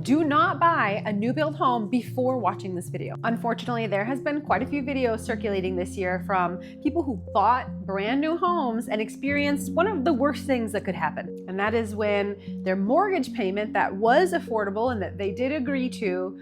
Do not buy a new build home before watching this video. Unfortunately, there has been quite a few videos circulating this year from people who bought brand new homes and experienced one of the worst things that could happen. And that is when their mortgage payment that was affordable and that they did agree to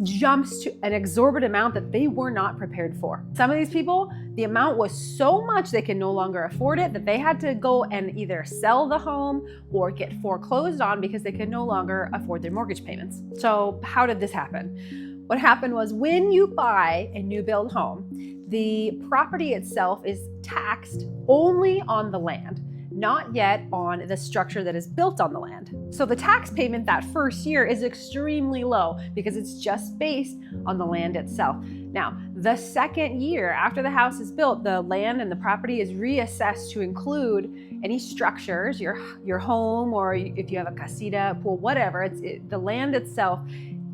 jumps to an exorbitant amount that they were not prepared for. Some of these people, the amount was so much they can no longer afford it that they had to go and either sell the home or get foreclosed on because they could no longer afford their mortgage payments. So how did this happen? What happened was when you buy a new build home, the property itself is taxed only on the land, not yet on the structure that is built on the land. So the tax payment that first year is extremely low because it's just based on the land itself. Now, the second year after the house is built, the land and the property is reassessed to include any structures, your home, or if you have a casita, pool, whatever, the land itself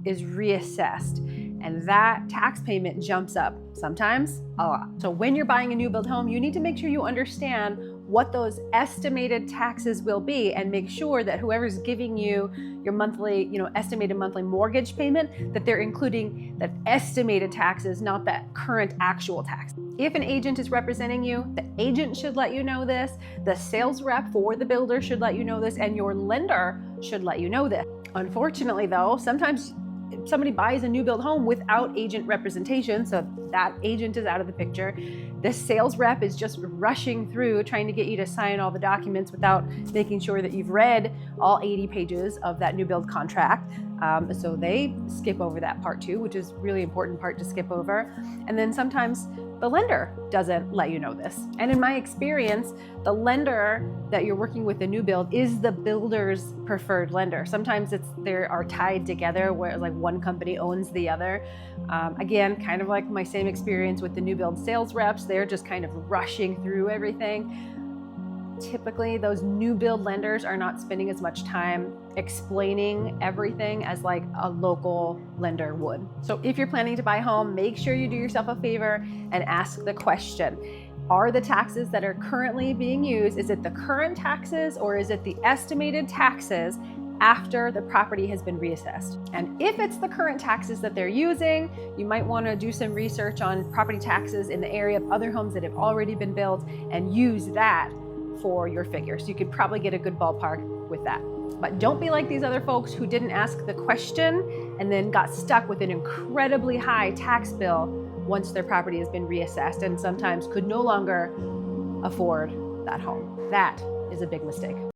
is reassessed. And that tax payment jumps up, sometimes a lot. So when you're buying a new build home, you need to make sure you understand what those estimated taxes will be and make sure that whoever's giving you your monthly, estimated monthly mortgage payment, that they're including that estimated taxes, not that current actual tax. If an agent is representing you, the agent should let you know this, the sales rep for the builder should let you know this, and your lender should let you know this. Unfortunately though, sometimes somebody buys a new build home without agent representation, so that agent is out of the picture. This sales rep is just rushing through trying to get you to sign all the documents without making sure that you've read all 80 pages of that new build contract. So they skip over that part too, which is a really important part to skip over. And then sometimes the lender doesn't let you know this. And in my experience, the lender that you're working with the new build is the builder's preferred lender. Sometimes they are tied together where like one company owns the other. Again, kind of like my same experience with the new build sales reps, they're just kind of rushing through everything. Typically, those new build lenders are not spending as much time explaining everything as like a local lender would. So if you're planning to buy a home, make sure you do yourself a favor and ask the question, are the taxes that are currently being used, is it the current taxes or is it the estimated taxes after the property has been reassessed? And if it's the current taxes that they're using, you might want to do some research on property taxes in the area of other homes that have already been built and use that for your figures. You could probably get a good ballpark with that. But don't be like these other folks who didn't ask the question and then got stuck with an incredibly high tax bill once their property has been reassessed and sometimes could no longer afford that home. That is a big mistake.